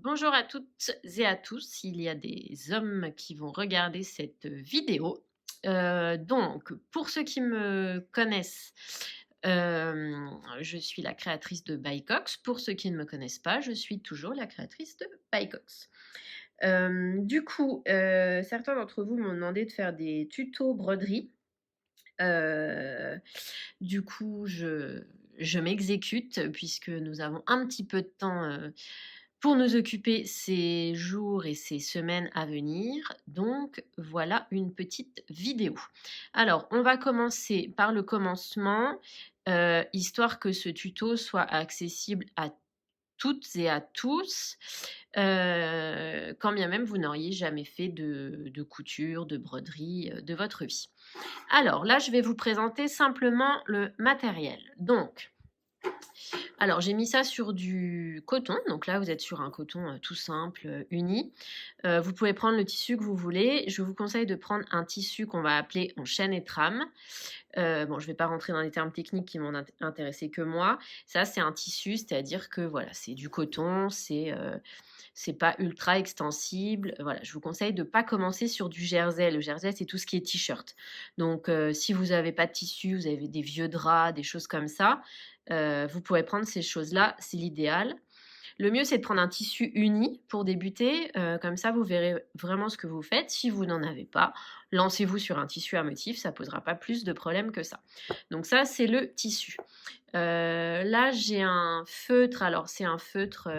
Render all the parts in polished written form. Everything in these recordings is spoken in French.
Bonjour à toutes et à tous. Il y a des hommes qui vont regarder cette vidéo. Donc, pour ceux qui me connaissent, je suis la créatrice de Bycox. Pour ceux qui ne me connaissent pas, je suis toujours la créatrice de Bycox. Certains d'entre vous m'ont demandé de faire des tutos broderie. Heu, je m'exécute puisque nous avons un petit peu de temps, pour nous occuper ces jours et ces semaines à venir. Donc voilà une petite vidéo. Alors, on va commencer par le commencement, histoire que ce tuto soit accessible à toutes et à tous, quand bien même vous n'auriez jamais fait de couture, de broderie, de votre vie. Alors là, je vais vous présenter simplement le matériel. Donc, alors j'ai mis ça sur du coton. Donc là, vous êtes sur un coton tout simple, uni. Vous pouvez prendre le tissu que vous voulez. Je vous conseille de prendre un tissu qu'on va appeler en chaîne et trame. Bon, je ne vais pas rentrer dans les termes techniques qui m'ont intéressé que moi. Ça, c'est un tissu, c'est-à-dire que voilà, c'est du coton, c'est pas ultra extensible. Voilà, je vous conseille de ne pas commencer sur du jersey. Le jersey, c'est tout ce qui est t-shirt. Donc, si vous n'avez pas de tissu, vous avez des vieux draps, des choses comme ça, vous pourrez prendre ces choses-là, c'est l'idéal. Le mieux, c'est de prendre un tissu uni pour débuter. Comme ça, vous verrez vraiment ce que vous faites. Si vous n'en avez pas, lancez-vous sur un tissu à motif. Ça ne posera pas plus de problèmes que ça. Donc ça, c'est le tissu. Là, j'ai un feutre. Alors, c'est un feutre...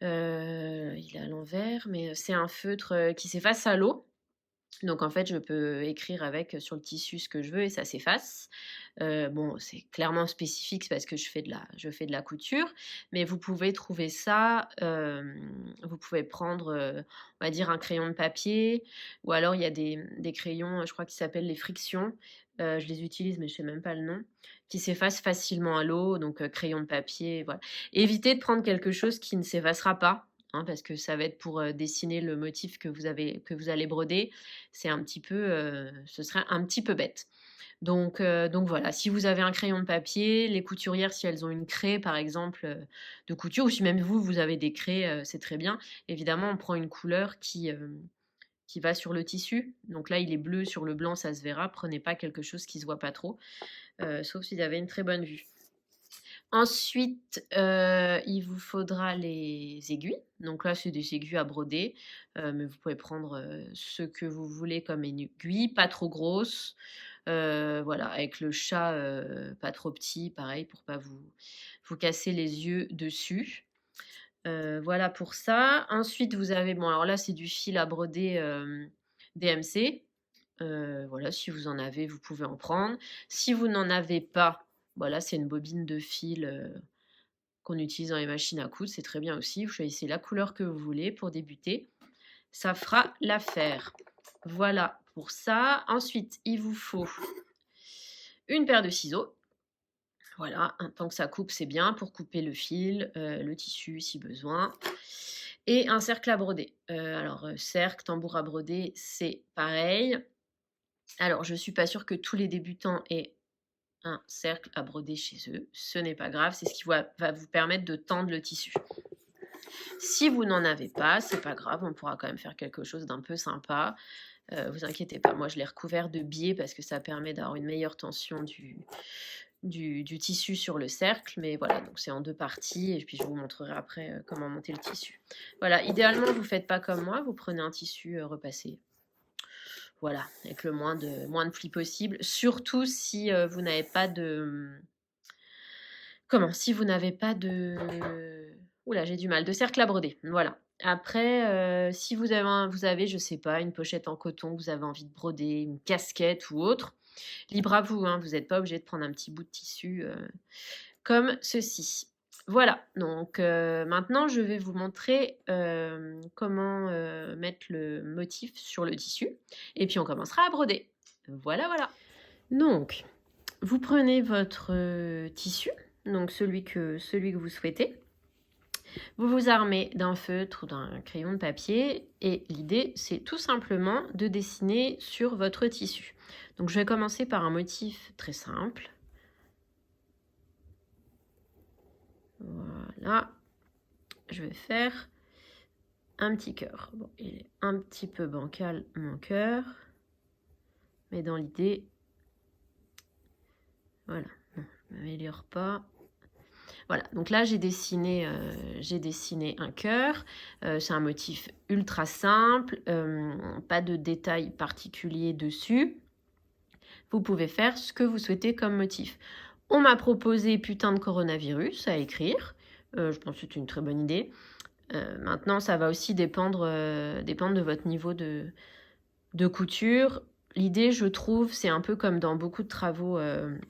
il est à l'envers, mais c'est un feutre qui s'efface à l'eau. Donc en fait, je peux écrire avec sur le tissu ce que je veux et ça s'efface. Bon, c'est clairement spécifique, c'est parce que je fais de la couture, mais vous pouvez trouver ça, vous pouvez prendre, on va dire un crayon de papier ou alors il y a des crayons, je crois qu'ils s'appellent les frictions, je les utilise mais je sais même pas le nom, qui s'effacent facilement à l'eau, donc crayon de papier, voilà. Évitez de prendre quelque chose qui ne s'effacera pas, hein, parce que ça va être pour, dessiner le motif que vous allez broder. C'est un petit peu, ce serait un petit peu bête. Donc voilà, si vous avez un crayon de papier, les couturières, si elles ont une craie, par exemple, de couture, ou si même vous, vous avez des craies, c'est très bien. Évidemment, on prend une couleur qui va sur le tissu. Donc là, il est bleu sur le blanc, ça se verra. Prenez pas quelque chose qui se voit pas trop, sauf si vous avez une très bonne vue. Ensuite, il vous faudra les aiguilles. Donc là, c'est des aiguilles à broder, mais vous pouvez prendre, ce que vous voulez comme aiguille, pas trop grosse. Voilà, avec le chat, pas trop petit, pareil pour pas vous casser les yeux dessus. Voilà pour ça. Ensuite, vous avez bon alors là, c'est du fil à broder, DMC. Voilà, si vous en avez, vous pouvez en prendre. Si vous n'en avez pas, voilà, c'est une bobine de fil, qu'on utilise dans les machines à coudre, c'est très bien aussi. Vous choisissez la couleur que vous voulez pour débuter. Ça fera l'affaire. Voilà pour ça. Ensuite, il vous faut une paire de ciseaux. Voilà, tant que ça coupe, c'est bien pour couper le fil, le tissu si besoin. Et un cercle à broder. Cercle, tambour à broder, c'est pareil. Alors, je ne suis pas sûre que tous les débutants aient un cercle à broder chez eux. Ce n'est pas grave, c'est ce qui va vous permettre de tendre le tissu. Si vous n'en avez pas, c'est pas grave, on pourra quand même faire quelque chose d'un peu sympa. Vous inquiétez pas, moi je l'ai recouvert de biais parce que ça permet d'avoir une meilleure tension du tissu sur le cercle. Mais voilà, donc c'est en 2 parties et puis je vous montrerai après, comment monter le tissu. Voilà, idéalement, vous faites pas comme moi, vous prenez un tissu, repassé. Voilà, avec le moins de plis possible. Surtout si, vous n'avez pas de, si vous n'avez pas de ouh là, j'ai du mal, de cercle à broder, voilà. Après, si vous avez, je sais pas, une pochette en coton que vous avez envie de broder, une casquette ou autre, libre à vous, hein, vous n'êtes pas obligé de prendre un petit bout de tissu, comme ceci. Voilà, donc maintenant je vais vous montrer, comment, mettre le motif sur le tissu et puis on commencera à broder. Voilà, voilà. Donc, vous prenez votre, tissu, donc celui que vous souhaitez. Vous vous armez d'un feutre ou d'un crayon de papier et l'idée, c'est tout simplement de dessiner sur votre tissu. Donc je vais commencer par un motif très simple. Voilà. je vais faire un petit cœur. Bon, il est un petit peu bancal, mon cœur. Mais dans l'idée, voilà, non, je ne m'améliore pas. Voilà, donc là j'ai dessiné un cœur. C'est un motif ultra simple, pas de détails particuliers dessus. Vous pouvez faire ce que vous souhaitez comme motif. On m'a proposé putain de coronavirus à écrire. Je pense que c'est une très bonne idée. Maintenant, ça va aussi dépendre de votre niveau de couture. L'idée, je trouve, c'est un peu comme dans beaucoup de travaux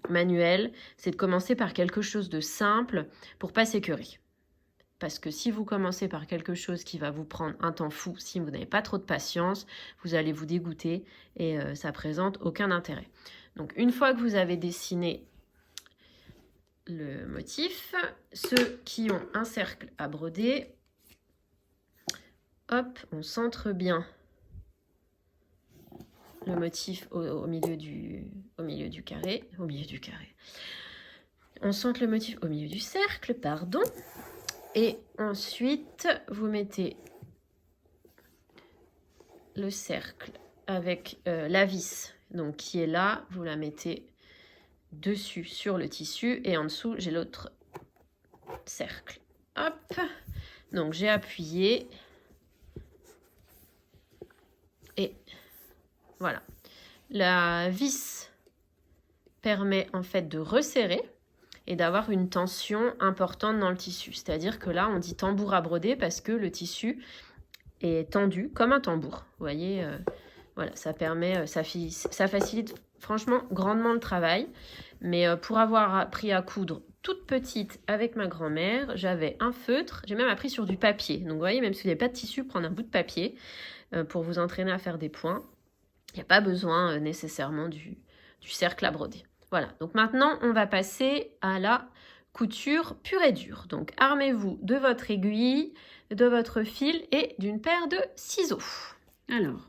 manuels, c'est de commencer par quelque chose de simple pour pas s'écœurer. Parce que si vous commencez par quelque chose qui va vous prendre un temps fou, si vous n'avez pas trop de patience, vous allez vous dégoûter et ça présente aucun intérêt. Donc une fois que vous avez dessiné le motif, ceux qui ont un cercle à broder, hop, on centre bien le motif au milieu du carré. On centre le motif au milieu du cercle, pardon. Et ensuite, vous mettez le cercle avec la vis, donc qui est là. Vous la mettez dessus sur le tissu et en dessous, j'ai l'autre cercle. Hop. Donc, j'ai appuyé. Et voilà. La vis permet en fait de resserrer et d'avoir une tension importante dans le tissu. C'est-à-dire que là, on dit tambour à broder parce que le tissu est tendu comme un tambour. Vous voyez, voilà, ça permet, ça facilite franchement grandement le travail. Mais pour avoir appris à coudre toute petite avec ma grand-mère, j'avais un feutre, j'ai même appris sur du papier. Donc vous voyez, même si vous n'avez pas de tissu, prendre un bout de papier pour vous entraîner à faire des points. Il n'y a pas besoin nécessairement du cercle à broder. Voilà, donc maintenant, on va passer à la couture pure et dure. Donc, armez-vous de votre aiguille, de votre fil et d'une paire de ciseaux. Alors,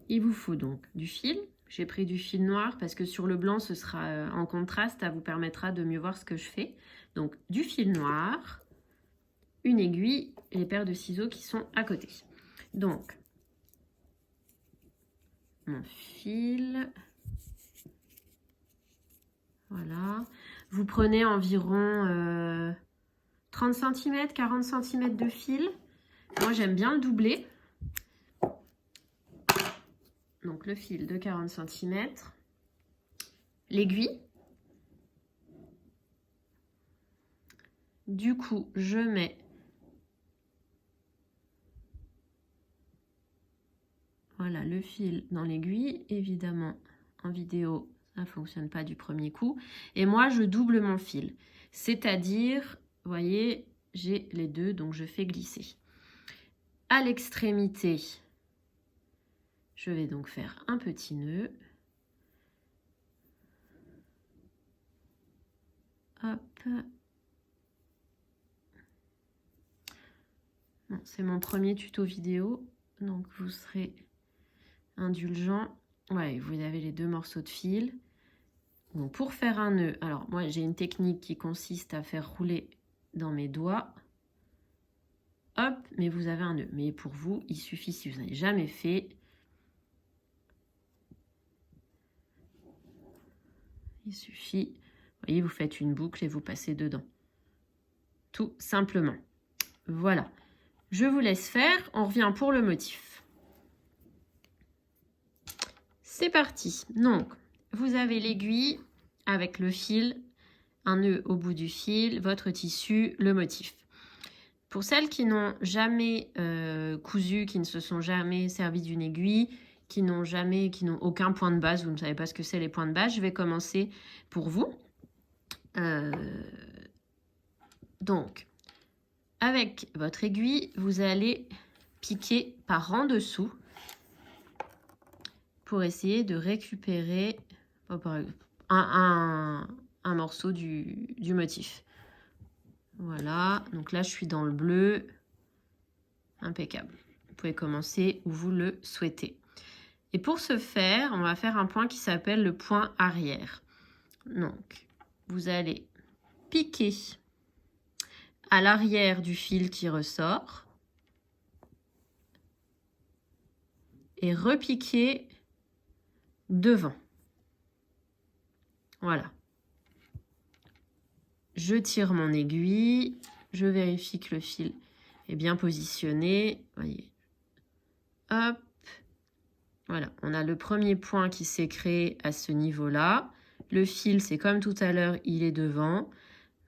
il vous faut donc du fil. J'ai pris du fil noir parce que sur le blanc, ce sera en contraste. Ça vous permettra de mieux voir ce que je fais. Donc, du fil noir, une aiguille et les paires de ciseaux qui sont à côté. Donc, mon fil... Voilà. Vous prenez environ 30 cm, 40 cm de fil. Moi, j'aime bien le doubler. Donc, le fil de 40 cm. L'aiguille. Du coup, je mets voilà, le fil dans l'aiguille. Évidemment, en vidéo, ça ne fonctionne pas du premier coup. Et moi, je double mon fil. C'est-à-dire, vous voyez, j'ai les deux, donc je fais glisser. À l'extrémité, je vais donc faire un petit nœud. Hop. Bon, c'est mon premier tuto vidéo, donc vous serez indulgent. Ouais, vous avez les deux morceaux de fil. Donc pour faire un nœud, alors moi j'ai une technique qui consiste à faire rouler dans mes doigts. Hop, mais vous avez un nœud. Mais pour vous, il suffit, si vous n'avez jamais fait, il suffit, vous voyez, vous faites une boucle et vous passez dedans. Tout simplement. Voilà. Je vous laisse faire, on revient pour le motif. C'est parti. Donc, vous avez l'aiguille avec le fil, un nœud au bout du fil, votre tissu, le motif. Pour celles qui n'ont jamais cousu, qui ne se sont jamais servi d'une aiguille, qui n'ont aucun point de base, vous ne savez pas ce que c'est les points de base, je vais commencer pour vous. Donc, avec votre aiguille, vous allez piquer par en dessous pour essayer de récupérer un morceau du motif. Voilà, donc là je suis dans le bleu, impeccable. Vous pouvez commencer où vous le souhaitez. Et pour ce faire, on va faire un point qui s'appelle le point arrière. Donc, vous allez piquer à l'arrière du fil qui ressort et repiquer devant. Voilà. Je tire mon aiguille, je vérifie que le fil est bien positionné. Voyez. Hop. Voilà, on a le premier point qui s'est créé à ce niveau-là. Le fil, c'est comme tout à l'heure, il est devant.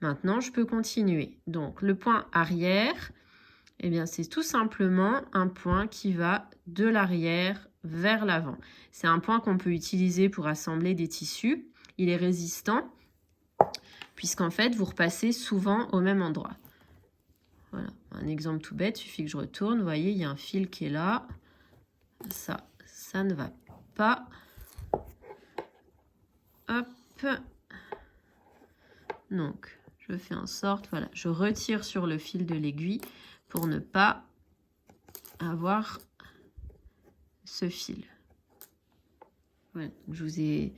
Maintenant, je peux continuer. Donc, le point arrière, eh bien, c'est tout simplement un point qui va de l'arrière vers l'avant. C'est un point qu'on peut utiliser pour assembler des tissus. Il est résistant, puisqu'en fait, vous repassez souvent au même endroit. Voilà, un exemple tout bête, il suffit que je retourne. Vous voyez, il y a un fil qui est là. Ça ne va pas. Hop. Donc, je fais en sorte, voilà, je retire sur le fil de l'aiguille pour ne pas avoir ce fil. Voilà, je vous ai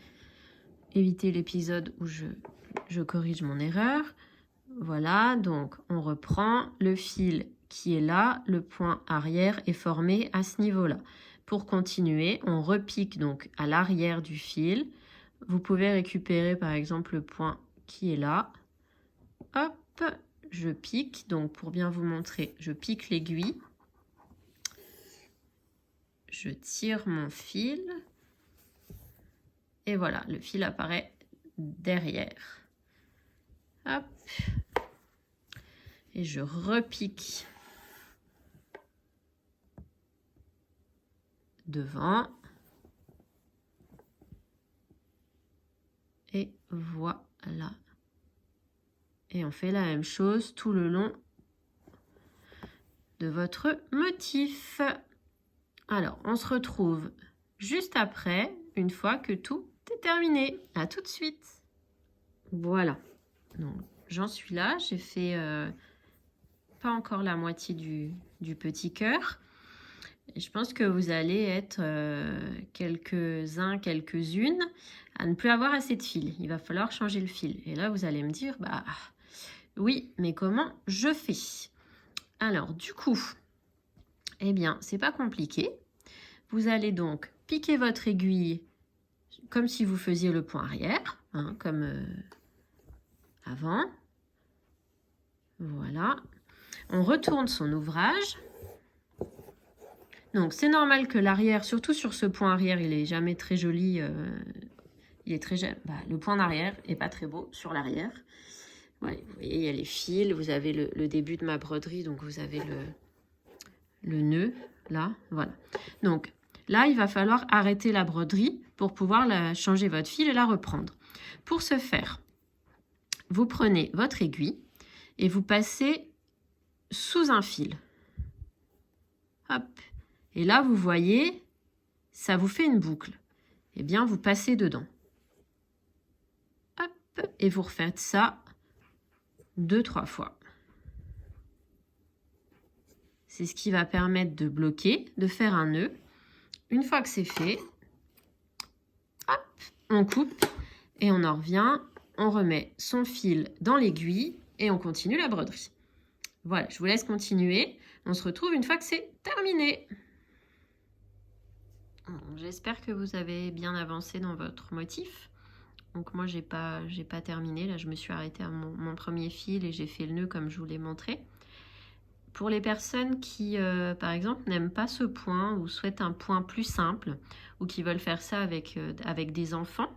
évité l'épisode où je corrige mon erreur. Voilà, donc on reprend le fil qui est là, le point arrière est formé à ce niveau-là. Pour continuer, on repique donc à l'arrière du fil. Vous pouvez récupérer par exemple le point qui est là. Hop, je pique. Donc pour bien vous montrer, je pique l'aiguille. Je tire mon fil. Et voilà, le fil apparaît derrière. Hop. Et je repique devant. Et voilà. Et on fait la même chose tout le long de votre motif. Alors, on se retrouve juste après, une fois que tout est terminé. À tout de suite. Voilà. Donc, j'en suis là. J'ai fait pas encore la moitié du petit cœur. Et je pense que vous allez être quelques-uns, quelques-unes à ne plus avoir assez de fil. Il va falloir changer le fil. Et là, vous allez me dire, bah oui, mais comment je fais? Alors, du coup, eh bien, c'est pas compliqué. Vous allez donc piquer votre aiguille comme si vous faisiez le point arrière, hein, comme avant. Voilà. On retourne son ouvrage. Donc, c'est normal que l'arrière, surtout sur ce point arrière, il est jamais très joli. Il est très le point d'arrière est pas très beau sur l'arrière. Ouais, vous voyez, il y a les fils. Vous avez le début de ma broderie, donc vous avez le nœud, là. Voilà. Donc, là, il va falloir arrêter la broderie pour pouvoir changer votre fil et la reprendre. Pour ce faire, vous prenez votre aiguille et vous passez sous un fil. Hop. Et là, vous voyez, ça vous fait une boucle. Eh bien, vous passez dedans. Hop. Et vous refaites ça 2-3 fois. C'est ce qui va permettre de bloquer, de faire un nœud. Une fois que c'est fait, hop, on coupe et on en revient. On remet son fil dans l'aiguille et on continue la broderie. Voilà, je vous laisse continuer. On se retrouve une fois que c'est terminé. J'espère que vous avez bien avancé dans votre motif. Donc moi, j'ai pas terminé. Là, je me suis arrêtée à mon premier fil et j'ai fait le nœud comme je vous l'ai montré. Pour les personnes qui, par exemple, n'aiment pas ce point ou souhaitent un point plus simple ou qui veulent faire ça avec des enfants,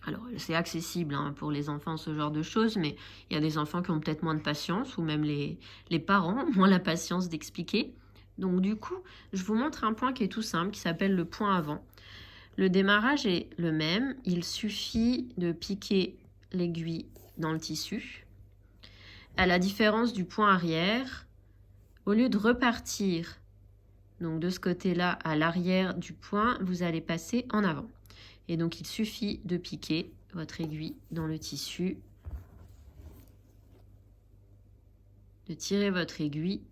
alors c'est accessible hein, pour les enfants, ce genre de choses, mais il y a des enfants qui ont peut-être moins de patience ou même les parents ont moins la patience d'expliquer. Donc du coup, je vous montre un point qui est tout simple, qui s'appelle le point avant. Le démarrage est le même, il suffit de piquer l'aiguille dans le tissu. À la différence du point arrière, au lieu de repartir donc de ce côté-là à l'arrière du point, vous allez passer en avant. Et donc il suffit de piquer votre aiguille dans le tissu, de tirer votre aiguille.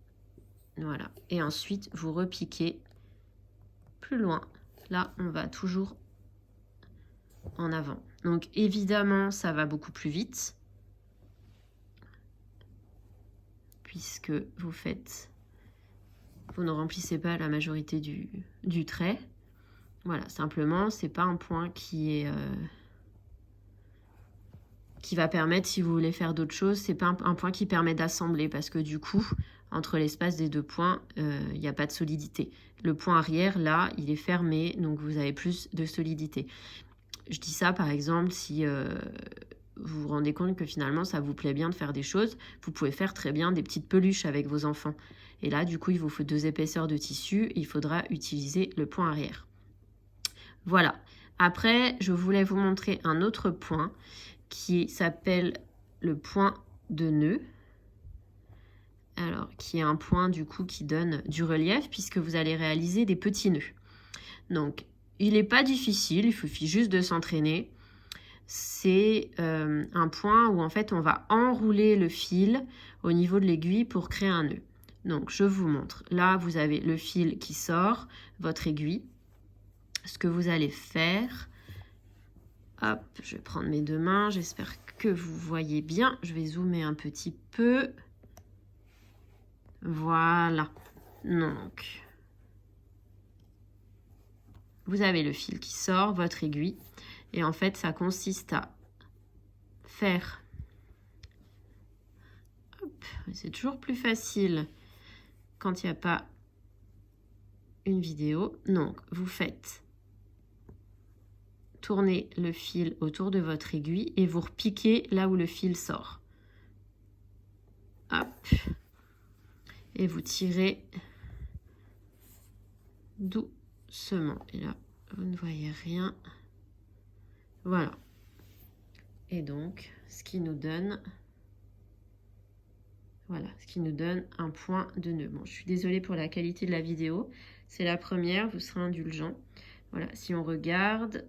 Voilà. Et ensuite, vous repiquez plus loin. Là, on va toujours en avant. Donc, évidemment, ça va beaucoup plus vite. puisque vous ne remplissez pas la majorité du trait. Voilà, simplement, c'est pas un point qui va permettre, si vous voulez faire d'autres choses, c'est pas un point qui permet d'assembler, parce que du coup, entre l'espace des deux points, il n'y a pas de solidité. Le point arrière, là, il est fermé, donc vous avez plus de solidité. Je dis ça, par exemple, si vous vous rendez compte que finalement, ça vous plaît bien de faire des choses, vous pouvez faire très bien des petites peluches avec vos enfants. Et là, du coup, il vous faut 2 épaisseurs de tissu, et il faudra utiliser le point arrière. Voilà. Après, je voulais vous montrer un autre point qui s'appelle le point de nœud. Alors, qui est un point du coup qui donne du relief puisque vous allez réaliser des petits nœuds. Donc, il n'est pas difficile, il suffit juste de s'entraîner. C'est un point où en fait on va enrouler le fil au niveau de l'aiguille pour créer un nœud. Donc, je vous montre. Là, vous avez le fil qui sort, votre aiguille. Ce que vous allez faire, hop, je vais prendre mes 2 mains, j'espère que vous voyez bien. Je vais zoomer un petit peu. Voilà. Donc, vous avez le fil qui sort, votre aiguille. Et en fait, ça consiste à faire... C'est toujours plus facile quand il n'y a pas une vidéo. Donc, vous faites tourner le fil autour de votre aiguille et vous repiquez là où le fil sort. Hop. Et vous tirez doucement. Et là, vous ne voyez rien. Voilà. Et donc, ce qui nous donne... Voilà, ce qui nous donne un point de nœud. Bon, je suis désolée pour la qualité de la vidéo. C'est la première, vous serez indulgent. Voilà, si on regarde...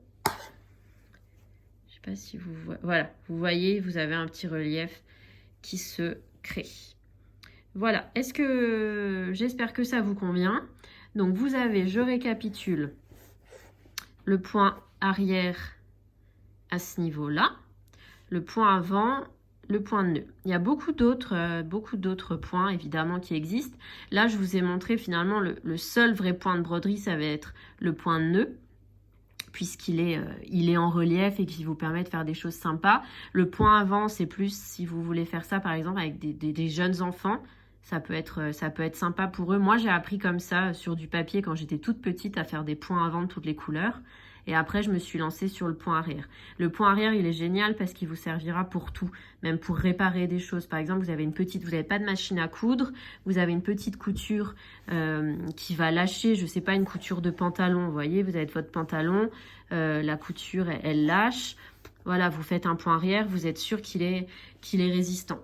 Je sais pas si vous voyez... Voilà, vous voyez, vous avez un petit relief qui se crée. Voilà, j'espère que ça vous convient. Donc, vous avez, je récapitule, le point arrière à ce niveau-là, le point avant, le point de nœud. Il y a beaucoup d'autres points, évidemment, qui existent. Là, je vous ai montré, finalement, le seul vrai point de broderie, ça va être le point de nœud, puisqu'il est en relief et qui vous permet de faire des choses sympas. Le point avant, c'est plus si vous voulez faire ça, par exemple, avec des jeunes enfants. Ça peut être sympa pour eux. Moi, j'ai appris comme ça sur du papier quand j'étais toute petite à faire des points avant de toutes les couleurs. Et après, je me suis lancée sur le point arrière. Le point arrière, il est génial parce qu'il vous servira pour tout, même pour réparer des choses. Par exemple, vous n'avez pas de machine à coudre, vous avez une petite couture qui va lâcher, je ne sais pas, une couture de pantalon. Vous voyez, vous avez votre pantalon, la couture, elle lâche. Voilà, vous faites un point arrière, vous êtes sûr qu'il est résistant.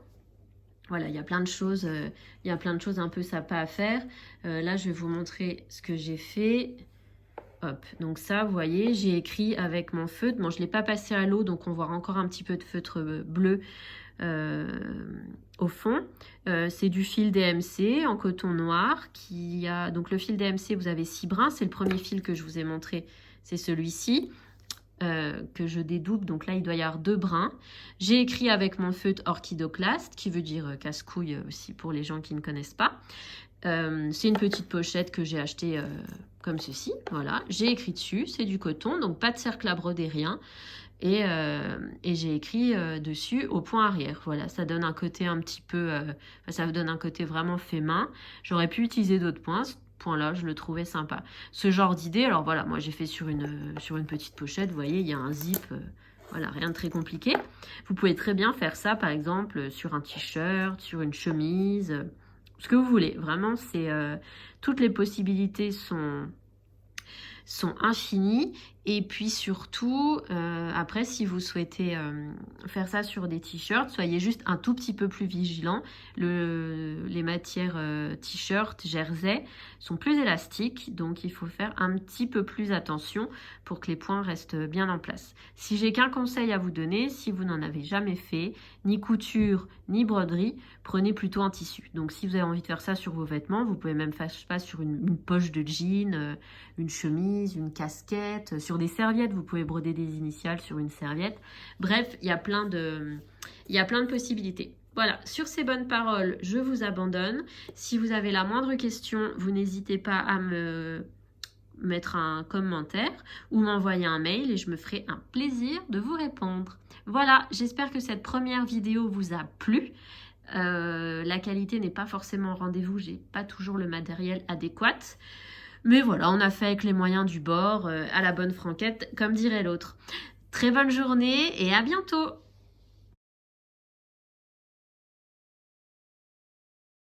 Voilà, il y a plein de choses un peu sympas à faire. Là, je vais vous montrer ce que j'ai fait. Hop, donc ça, vous voyez, j'ai écrit avec mon feutre. Bon, je ne l'ai pas passé à l'eau, donc on voit encore un petit peu de feutre bleu au fond. C'est du fil DMC en coton noir. Donc le fil DMC, vous avez 6 brins. C'est le premier fil que je vous ai montré, c'est celui-ci. Que je dédouble, donc là il doit y avoir 2 brins. J'ai écrit avec mon feutre orchidoclaste, qui veut dire casse-couille aussi pour les gens qui ne connaissent pas. C'est une petite pochette que j'ai achetée comme ceci, voilà. J'ai écrit dessus, c'est du coton, donc pas de cercle à broder, rien. Et j'ai écrit dessus au point arrière. Voilà, ça donne un côté un petit peu... ça donne un côté vraiment fait main. J'aurais pu utiliser d'autres points. Point-là, je le trouvais sympa. Ce genre d'idée, alors voilà, moi j'ai fait sur une petite pochette, vous voyez, il y a un zip, voilà, rien de très compliqué. Vous pouvez très bien faire ça, par exemple, sur un t-shirt, sur une chemise, ce que vous voulez. Vraiment, toutes les possibilités sont infinies. Et puis surtout, après, si vous souhaitez faire ça sur des t-shirts, soyez juste un tout petit peu plus vigilant. Les matières t-shirt, jersey sont plus élastiques, donc il faut faire un petit peu plus attention pour que les points restent bien en place. Si j'ai qu'un conseil à vous donner, si vous n'en avez jamais fait, ni couture, ni broderie, prenez plutôt un tissu. Donc si vous avez envie de faire ça sur vos vêtements, vous pouvez même faire ça sur une poche de jean, une chemise, une casquette, sur des serviettes, vous pouvez broder des initiales sur une serviette. Bref, il y a plein de possibilités. Voilà, sur ces bonnes paroles, je vous abandonne. Si vous avez la moindre question, vous n'hésitez pas à me mettre un commentaire ou m'envoyer un mail et je me ferai un plaisir de vous répondre. Voilà, j'espère que cette première vidéo vous a plu. La qualité n'est pas forcément au rendez-vous, j'ai pas toujours le matériel adéquat. Mais voilà, on a fait avec les moyens du bord, à la bonne franquette, comme dirait l'autre. Très bonne journée et à bientôt!